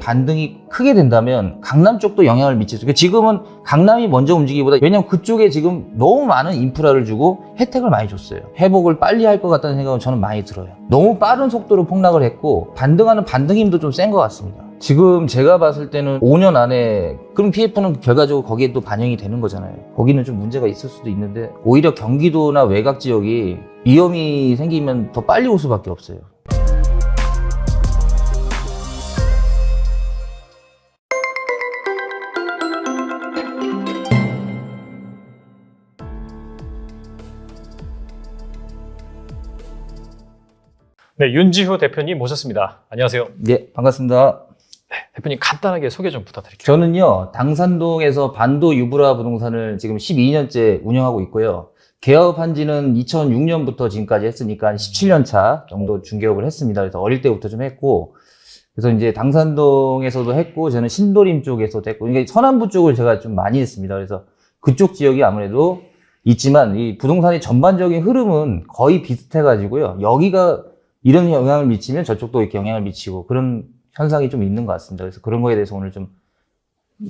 반등이 크게 된다면 강남 쪽도 영향을 미칠 수 있어요. 지금은 강남이 먼저 움직이기보다, 왜냐면 그쪽에 지금 너무 많은 인프라를 주고 혜택을 많이 줬어요. 회복을 빨리 할 것 같다는 생각은 저는 많이 들어요. 너무 빠른 속도로 폭락을 했고 반등하는 반등 힘도 좀 센 것 같습니다. 지금 제가 봤을 때는 5년 안에, 그럼 PF는 결과적으로 거기에 또 반영이 되는 거잖아요. 거기는 좀 문제가 있을 수도 있는데 오히려 경기도나 외곽 지역이 위험이 생기면 더 빨리 올 수밖에 없어요. 네, 윤지후 대표님 모셨습니다. 안녕하세요. 네, 반갑습니다. 네, 대표님 간단하게 소개 좀 부탁드릴게요. 저는요, 당산동에서 반도 유브라 부동산을 지금 12년째 운영하고 있고요. 개업한 지는 2006년부터 지금까지 했으니까 한 17년 차 정도 중개업을 했습니다. 그래서 어릴 때부터 좀 했고, 그래서 이제 당산동에서도 했고, 저는 신도림 쪽에서도 했고, 이게 서남부 쪽을 제가 좀 많이 했습니다. 그래서 그쪽 지역이 아무래도 있지만, 이 부동산의 전반적인 흐름은 거의 비슷해가지고요. 여기가 이런 영향을 미치면 저쪽도 이렇게 영향을 미치고, 그런 현상이 좀 있는 것 같습니다. 그래서 그런 거에 대해서 오늘 좀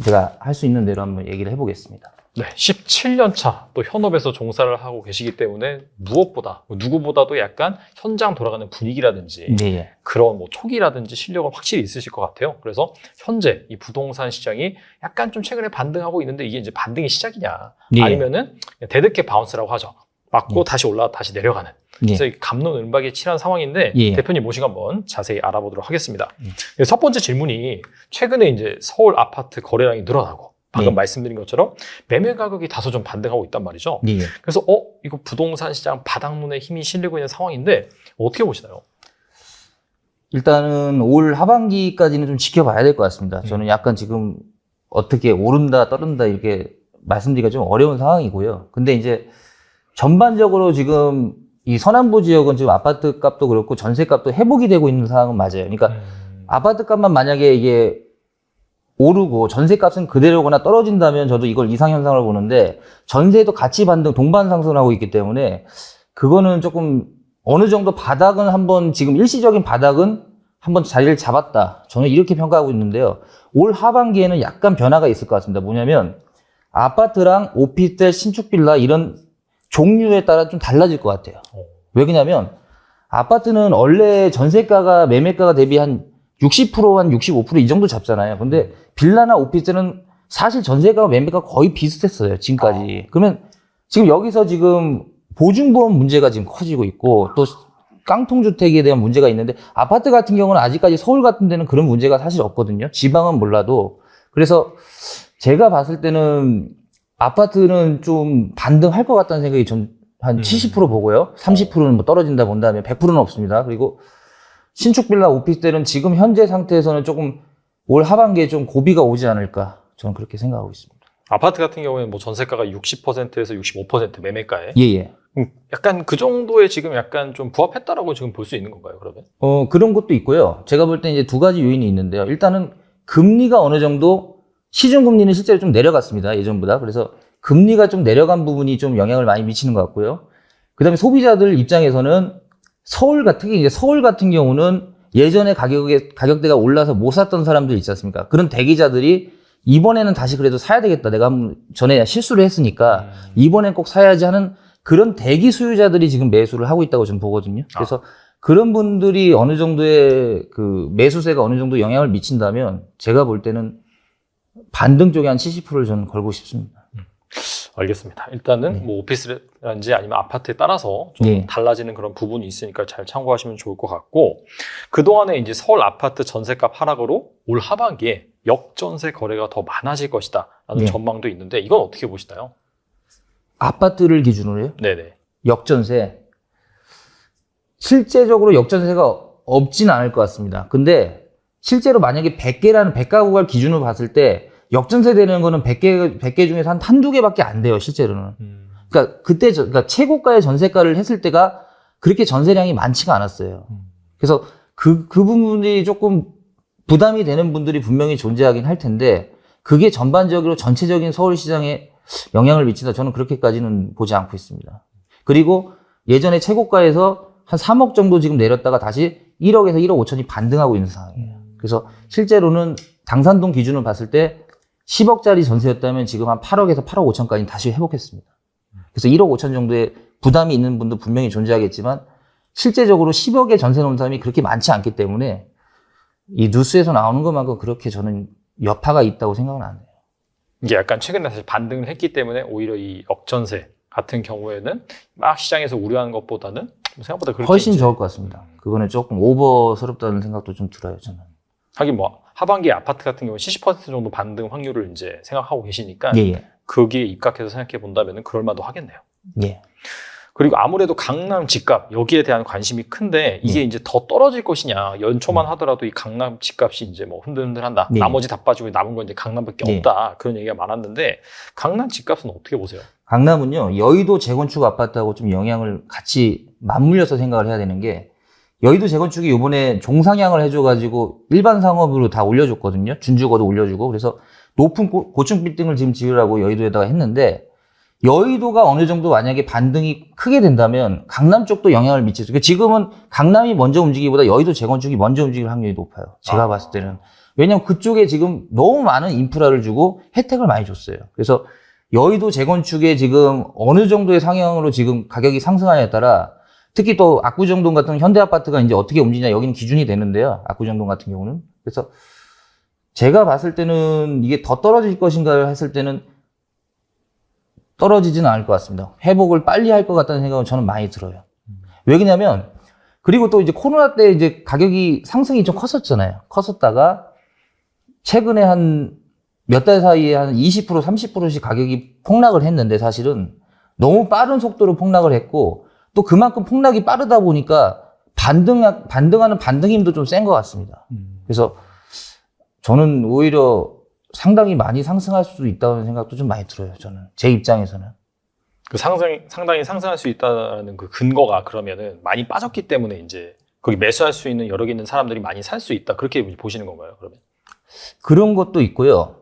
제가 할 수 있는 대로 한번 얘기를 해보겠습니다. 네, 17년 차 또 현업에서 종사를 하고 계시기 때문에 무엇보다 누구보다도 약간 현장 돌아가는 분위기라든지 네. 그런 뭐 촉이라든지 실력은 확실히 있으실 것 같아요. 그래서 현재 이 부동산 시장이 약간 좀 최근에 반등하고 있는데 이게 이제 반등의 시작이냐 네. 아니면은 데드캣 바운스라고 하죠. 맞고 다시 올라가 다시 내려가는. 그래서 갑론을박에 치한 상황인데 대표님 모시고 한번 자세히 알아보도록 하겠습니다. 첫 번째 질문이 최근에 이제 서울 아파트 거래량이 늘어나고 방금 말씀드린 것처럼 매매 가격이 다소 좀 반등하고 있단 말이죠. 그래서 이거 부동산 시장 바닥론에 힘이 실리고 있는 상황인데 어떻게 보시나요? 일단은 올 하반기까지는 좀 지켜봐야 될 것 같습니다. 저는 약간 지금 어떻게 오른다 떨어진다 이렇게 말씀드리기가 좀 어려운 상황이고요. 근데 이제 전반적으로 지금 이 서남부 지역은 지금 아파트 값도 그렇고 전세 값도 회복이 되고 있는 상황은 맞아요. 그러니까 아파트 값만 만약에 이게 오르고 전세 값은 그대로거나 떨어진다면 저도 이걸 이상현상을 보는데, 전세도 같이 반등, 동반 상승을 하고 있기 때문에 그거는 조금 어느 정도 바닥은 한번, 지금 일시적인 바닥은 한번 자리를 잡았다. 저는 이렇게 평가하고 있는데요. 올 하반기에는 약간 변화가 있을 것 같습니다. 뭐냐면 아파트랑 오피스텔, 신축 빌라 이런 종류에 따라 좀 달라질 것 같아요. 왜 그러냐면 아파트는 원래 전세가가 매매가가 대비 한 60%, 한 65% 이 정도 잡잖아요. 근데 빌라나 오피스텔은 사실 전세가와 매매가 거의 비슷했어요, 지금까지. 그러면 지금 여기서 지금 보증보험 문제가 지금 커지고 있고, 또 깡통주택에 대한 문제가 있는데, 아파트 같은 경우는 아직까지 서울 같은 데는 그런 문제가 사실 없거든요. 지방은 몰라도. 그래서 제가 봤을 때는 아파트는 좀 반등할 것 같다는 생각이 좀 한 70% 보고요. 30%는 뭐 떨어진다 본다면 100%는 없습니다. 그리고 신축 빌라 오피스텔은 지금 현재 상태에서는 조금 올 하반기에 좀 고비가 오지 않을까, 저는 그렇게 생각하고 있습니다. 아파트 같은 경우에는 뭐 전세가가 60%에서 65% 매매가에 예. 약간 그 정도에 지금 약간 좀 부합했다라고 지금 볼 수 있는 건가요, 그러면? 그런 것도 있고요. 제가 볼 때 이제 두 가지 요인이 있는데요. 일단은 금리가 어느 정도, 시중금리는 실제로 좀 내려갔습니다, 예전보다. 그래서 금리가 좀 내려간 부분이 좀 영향을 많이 미치는 것 같고요. 그 다음에 소비자들 입장에서는 특히 이제 서울 같은 경우는 예전에 가격대가 올라서 못 샀던 사람들 있지 않습니까? 그런 대기자들이 이번에는 다시 그래도 사야 되겠다. 내가 전에 실수를 했으니까 이번엔 꼭 사야지 하는 그런 대기 수요자들이 지금 매수를 하고 있다고 좀 보거든요. 그래서 그런 분들이 어느 정도의 그 매수세가 어느 정도 영향을 미친다면 제가 볼 때는 반등 쪽에 한 70%를 저는 걸고 싶습니다. 알겠습니다. 일단은 뭐 오피스라든지 아니면 아파트에 따라서 좀 달라지는 그런 부분이 있으니까 잘 참고하시면 좋을 것 같고, 그동안에 이제 서울 아파트 전세값 하락으로 올 하반기에 역전세 거래가 더 많아질 것이다 라는 전망도 있는데 이건 어떻게 보시나요? 아파트를 기준으로요? 네네. 역전세. 실제적으로 역전세가 없지는 않을 것 같습니다. 근데 실제로 만약에 100가구를 기준으로 봤을 때 역전세 되는 거는 100개 중에서 한두 개밖에 안 돼요, 실제로는. 그러니까 그러니까 최고가의 전세가를 했을 때가 그렇게 전세량이 많지가 않았어요. 그래서 그 부분이 조금 부담이 되는 분들이 분명히 존재하긴 할 텐데, 그게 전반적으로 전체적인 서울 시장에 영향을 미친다, 저는 그렇게까지는 보지 않고 있습니다. 그리고 예전에 최고가에서 한 3억 정도 지금 내렸다가 다시 1억에서 1억 5천이 반등하고 있는 상황이에요. 그래서 실제로는 당산동 기준으로 봤을 때 10억짜리 전세였다면 지금 한 8억에서 8억 5천까지 다시 회복했습니다. 그래서 1억 5천 정도의 부담이 있는 분도 분명히 존재하겠지만 실제적으로 10억의 전세 놓은 사람이 그렇게 많지 않기 때문에 이 뉴스에서 나오는 것만큼 그렇게 저는 여파가 있다고 생각은 안 해요. 이게 약간 최근에 사실 반등을 했기 때문에 오히려 이 역전세 같은 경우에는 막 시장에서 우려하는 것보다는 생각보다 그렇게 훨씬 이제 적을 것 같습니다. 그거는 조금 오버스럽다는 생각도 좀 들어요, 저는. 하긴 뭐 하반기 아파트 같은 경우 70% 정도 반등 확률을 이제 생각하고 계시니까 예. 거기에 입각해서 생각해 본다면 그럴 만도 하겠네요. 예. 그리고 아무래도 강남 집값 여기에 대한 관심이 큰데 이게 이제 더 떨어질 것이냐 연초만 하더라도 이 강남 집값이 이제 뭐 흔들흔들한다. 나머지 다 빠지고 남은 건 이제 강남밖에 없다. 그런 얘기가 많았는데 강남 집값은 어떻게 보세요? 강남은요 여의도 재건축 아파트하고 좀 영향을 같이 맞물려서 생각을 해야 되는 게 여의도 재건축이 이번에 종상향을 해줘가지고 일반 상업으로 다 올려줬거든요. 준주거도 올려주고 그래서 높은 고층 빌딩을 지금 지으라고 여의도에다가 했는데 여의도가 어느 정도 만약에 반등이 크게 된다면 강남 쪽도 영향을 미치죠. 그러니까 지금은 강남이 먼저 움직이기보다 여의도 재건축이 먼저 움직일 확률이 높아요. 제가 봤을 때는. 왜냐하면 그쪽에 지금 너무 많은 인프라를 주고 혜택을 많이 줬어요. 그래서 여의도 재건축에 지금 어느 정도의 상향으로 지금 가격이 상승하냐에 따라 특히 또 압구정동 같은 현대아파트가 이제 어떻게 움직이냐 여기는 기준이 되는데요. 압구정동 같은 경우는. 그래서 제가 봤을 때는 이게 더 떨어질 것인가 했을 때는 떨어지지는 않을 것 같습니다. 회복을 빨리 할 것 같다는 생각은 저는 많이 들어요. 왜 그러냐면, 그리고 또 이제 코로나 때 이제 가격이 상승이 좀 컸었잖아요. 컸었다가, 최근에 한 몇 달 사이에 한 20%, 30%씩 가격이 폭락을 했는데 사실은 너무 빠른 속도로 폭락을 했고, 또 그만큼 폭락이 빠르다 보니까 반등하는 반등 힘도 좀 센 것 같습니다. 그래서 저는 오히려 상당히 많이 상승할 수도 있다는 생각도 좀 많이 들어요, 저는. 제 입장에서는. 그 상당히 상승할 수 있다는 그 근거가 그러면은 많이 빠졌기 때문에 이제 거기 매수할 수 있는 여러 개 있는 사람들이 많이 살 수 있다. 그렇게 보시는 건가요, 그러면? 그런 것도 있고요.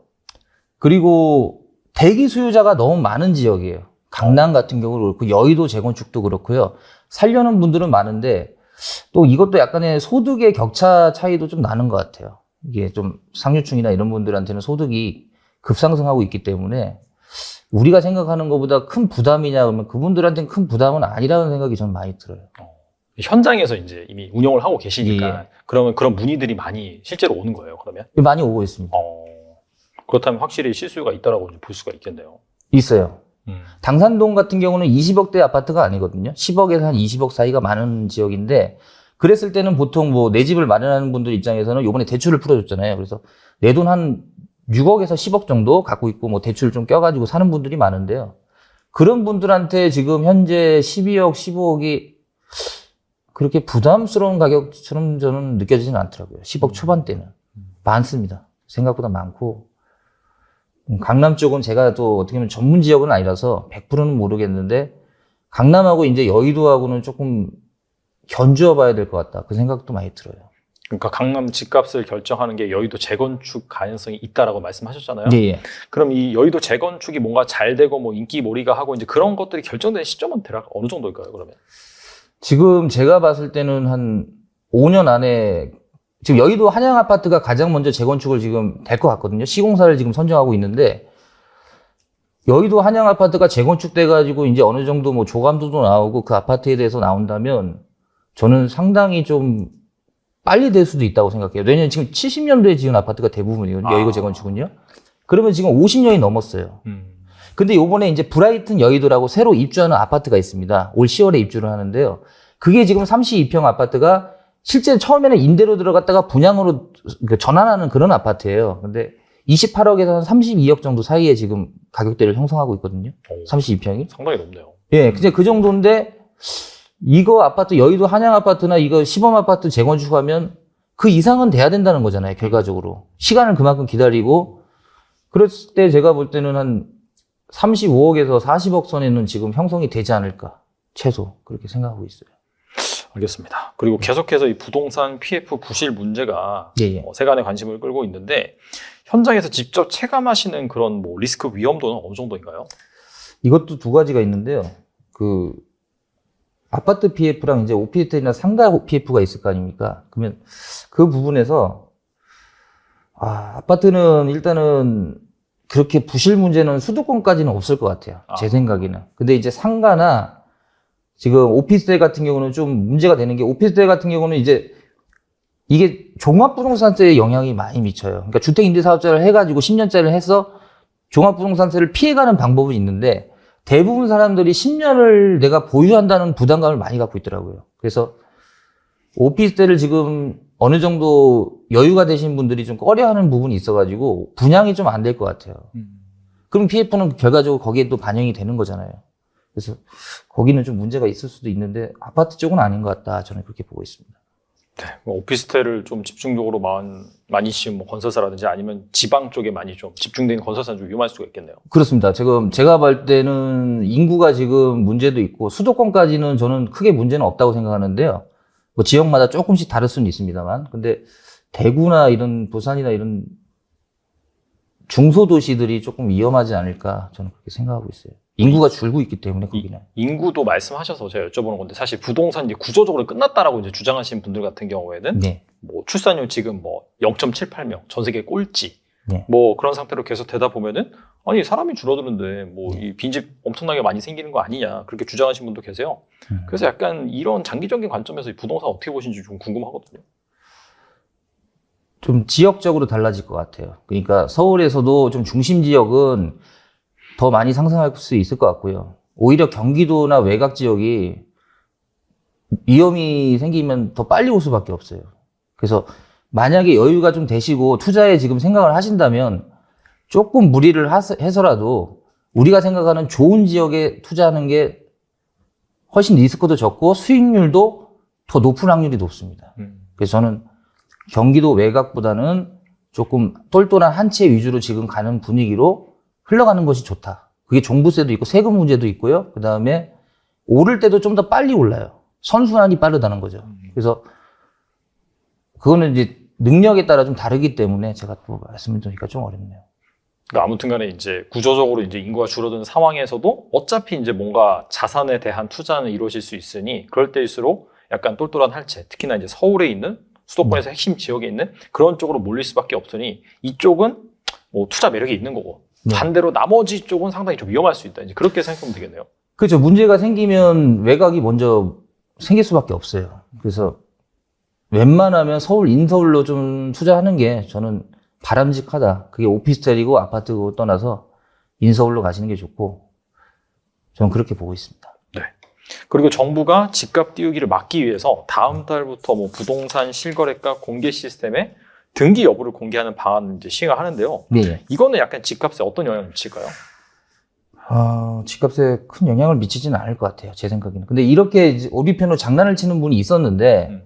그리고 대기 수요자가 너무 많은 지역이에요. 강남 같은 경우도 그렇고, 여의도 재건축도 그렇고요. 살려는 분들은 많은데, 또 이것도 약간의 소득의 격차 차이도 좀 나는 것 같아요. 이게 좀 상류층이나 이런 분들한테는 소득이 급상승하고 있기 때문에 우리가 생각하는 것보다 큰 부담이냐 그러면 그분들한테는 큰 부담은 아니라는 생각이 저는 많이 들어요. 현장에서 이제 이미 운영을 하고 계시니까 예. 그러면 그런 문의들이 많이 실제로 오는 거예요, 그러면? 많이 오고 있습니다. 그렇다면 확실히 실수요가 있다라고 볼 수가 있겠네요. 있어요. 당산동 같은 경우는 20억대 아파트가 아니거든요. 10억에서 한 20억 사이가 많은 지역인데 그랬을 때는 보통 뭐 내 집을 마련하는 분들 입장에서는 요번에 대출을 풀어줬잖아요. 그래서 내 돈 한 6억에서 10억 정도 갖고 있고 뭐 대출 좀 껴가지고 사는 분들이 많은데요. 그런 분들한테 지금 현재 12억, 15억이 그렇게 부담스러운 가격처럼 저는 느껴지지는 않더라고요. 10억 초반대는. 많습니다. 생각보다 많고. 강남 쪽은 제가 또 어떻게 보면 전문 지역은 아니라서 100%는 모르겠는데 강남하고 이제 여의도하고는 조금 견주어 봐야 될 것 같다. 그 생각도 많이 들어요. 그러니까 강남 집값을 결정하는 게 여의도 재건축 가능성이 있다라고 말씀하셨잖아요. 예. 그럼 이 여의도 재건축이 뭔가 잘 되고 뭐 인기몰이가 하고 이제 그런 것들이 결정된 시점은 대략 어느 정도일까요, 그러면? 지금 제가 봤을 때는 한 5년 안에 지금 여의도 한양 아파트가 가장 먼저 재건축을 지금 될 것 같거든요. 시공사를 지금 선정하고 있는데 여의도 한양 아파트가 재건축돼가지고 이제 어느 정도 뭐 조감도도 나오고 그 아파트에 대해서 나온다면 저는 상당히 좀 빨리 될 수도 있다고 생각해요. 왜냐면 지금 70년도에 지은 아파트가 대부분이거든요. 여의도 재건축은요. 그러면 지금 50년이 넘었어요. 근데 요번에 이제 브라이튼 여의도라고 새로 입주하는 아파트가 있습니다. 올 10월에 입주를 하는데요. 그게 지금 32평 아파트가 실제 처음에는 임대로 들어갔다가 분양으로 전환하는 그런 아파트예요. 근데 28억에서 32억 정도 사이에 지금 가격대를 형성하고 있거든요. 32평이. 상당히 높네요. 예, 근데 그 정도인데 이거 아파트 여의도 한양 아파트나 이거 시범 아파트 재건축하면 그 이상은 돼야 된다는 거잖아요. 결과적으로. 시간을 그만큼 기다리고 그랬을 때 제가 볼 때는 한 35억에서 40억 선에는 지금 형성이 되지 않을까. 최소 그렇게 생각하고 있어요. 알겠습니다. 그리고 계속해서 이 부동산 PF 부실 문제가 세간의 관심을 끌고 있는데 현장에서 직접 체감하시는 그런 뭐 리스크 위험도는 어느 정도인가요? 이것도 두 가지가 있는데요. 그 아파트 PF랑 이제 오피스텔이나 상가 PF가 있을 거 아닙니까? 그러면 그 부분에서 아파트는 일단은 그렇게 부실 문제는 수도권까지는 없을 것 같아요. 제 생각에는. 근데 이제 상가나 지금 오피스텔 같은 경우는 좀 문제가 되는 게, 오피스텔 같은 경우는 이제 이게 종합부동산세에 영향이 많이 미쳐요. 그러니까 주택임대사업자를 해가지고 10년짜리를 해서 종합부동산세를 피해가는 방법은 있는데, 대부분 사람들이 10년을 내가 보유한다는 부담감을 많이 갖고 있더라고요. 그래서 오피스텔을 지금 어느 정도 여유가 되신 분들이 좀 꺼려하는 부분이 있어가지고 분양이 좀 안 될 것 같아요. 그럼 PF는 결과적으로 거기에 또 반영이 되는 거잖아요. 그래서 거기는 좀 문제가 있을 수도 있는데 아파트 쪽은 아닌 것 같다. 저는 그렇게 보고 있습니다. 네, 오피스텔을 좀 집중적으로 많이 지은 뭐 건설사라든지 아니면 지방 쪽에 많이 좀 집중된 건설사는 좀 위험할 수가 있겠네요. 그렇습니다. 지금 제가 볼 때는 인구가 지금 문제도 있고 수도권까지는 저는 크게 문제는 없다고 생각하는데요. 뭐 지역마다 조금씩 다를 수는 있습니다만, 근데 대구나 이런 부산이나 이런 중소도시들이 조금 위험하지 않을까 저는 그렇게 생각하고 있어요. 인구가 줄고 있기 때문에 거기는. 인구도 말씀하셔서 제가 여쭤보는 건데, 사실 부동산 이제 구조적으로 끝났다라고 이제 주장하시는 분들 같은 경우에는 네. 뭐 출산율 지금 뭐 0.78명 전 세계 꼴찌 네. 뭐 그런 상태로 계속 되다 보면은 아니 사람이 줄어드는데 뭐 이 빈집 엄청나게 많이 생기는 거 아니냐 그렇게 주장하시는 분도 계세요. 그래서 약간 이런 장기적인 관점에서 이 부동산 어떻게 보시는지 좀 궁금하거든요. 좀 지역적으로 달라질 것 같아요. 그러니까 서울에서도 좀 중심 지역은 더 많이 상승할 수 있을 것 같고요. 오히려 경기도나 외곽 지역이 위험이 생기면 더 빨리 올 수밖에 없어요. 그래서 만약에 여유가 좀 되시고 투자에 지금 생각을 하신다면 조금 무리를 해서라도 우리가 생각하는 좋은 지역에 투자하는 게 훨씬 리스크도 적고 수익률도 더 높은 확률이 높습니다. 그래서 저는 경기도 외곽보다는 조금 똘똘한 한 채 위주로 지금 가는 분위기로 흘러가는 것이 좋다. 그게 종부세도 있고 세금 문제도 있고요. 그 다음에 오를 때도 좀 더 빨리 올라요. 선순환이 빠르다는 거죠. 그래서 그거는 이제 능력에 따라 좀 다르기 때문에 제가 또 말씀을 드리기가 좀 어렵네요. 그러니까 아무튼 간에 이제 구조적으로 이제 인구가 줄어드는 상황에서도 어차피 이제 뭔가 자산에 대한 투자는 이루어질 수 있으니 그럴 때일수록 약간 똘똘한 할채, 특히나 이제 서울에 있는 수도권에서 핵심 지역에 있는 그런 쪽으로 몰릴 수밖에 없으니 이쪽은 뭐 투자 매력이 있는 거고 네. 반대로 나머지 쪽은 상당히 좀 위험할 수 있다. 이제 그렇게 생각하면 되겠네요. 그렇죠. 문제가 생기면 외곽이 먼저 생길 수밖에 없어요. 그래서 웬만하면 서울, 인서울로 좀 투자하는 게 저는 바람직하다. 그게 오피스텔이고 아파트고 떠나서 인서울로 가시는 게 좋고 저는 그렇게 보고 있습니다. 네. 그리고 정부가 집값 띄우기를 막기 위해서 다음 달부터 뭐 부동산 실거래가 공개 시스템에 등기 여부를 공개하는 방안을 이제 시행하는데요. 네. 이거는 약간 집값에 어떤 영향을 미칠까요? 집값에 큰 영향을 미치지는 않을 것 같아요. 제 생각에는. 근데 이렇게 이제 오비편으로 장난을 치는 분이 있었는데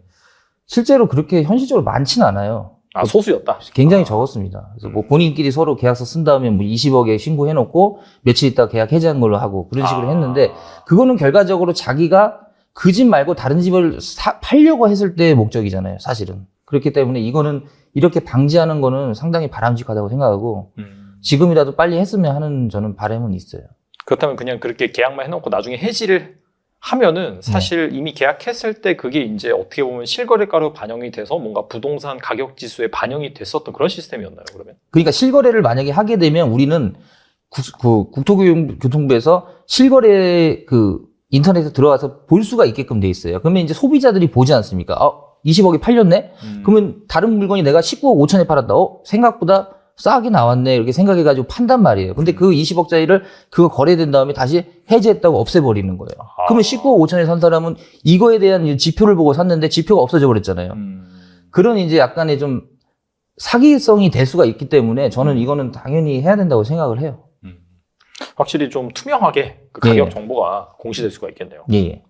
실제로 그렇게 현실적으로 많지는 않아요. 아, 소수였다? 굉장히 적었습니다. 그래서 뭐 본인끼리 서로 계약서 쓴 다음에 뭐 20억에 신고해놓고 며칠 있다가 계약 해지한 걸로 하고 그런 식으로 했는데 그거는 결과적으로 자기가 그 집 말고 다른 집을 팔려고 했을 때의 목적이잖아요. 사실은. 그렇기 때문에 이거는 이렇게 방지하는 거는 상당히 바람직하다고 생각하고 지금이라도 빨리 했으면 하는 저는 바람은 있어요. 그렇다면 그냥 그렇게 계약만 해놓고 나중에 해지를 하면은 사실 이미 계약했을 때 그게 이제 어떻게 보면 실거래가로 반영이 돼서 뭔가 부동산 가격 지수에 반영이 됐었던 그런 시스템이었나요, 그러면? 그러니까 실거래를 만약에 하게 되면 우리는 국토교통부에서 실거래 인터넷에 들어가서 볼 수가 있게끔 돼 있어요. 그러면 이제 소비자들이 보지 않습니까? 20억에 팔렸네? 그러면 다른 물건이 내가 19억 5천에 팔았다. 생각보다 싸게 나왔네. 이렇게 생각해가지고 판단 말이에요. 근데 그 20억짜리를 그거 거래된 다음에 다시 해지했다고 없애버리는 거예요. 그러면 19억 5천에 산 사람은 이거에 대한 지표를 보고 샀는데 지표가 없어져 버렸잖아요. 그런 이제 약간의 좀 사기성이 될 수가 있기 때문에 저는 이거는 당연히 해야 된다고 생각을 해요. 확실히 좀 투명하게 그 가격 정보가 공시될 수가 있겠네요. 예.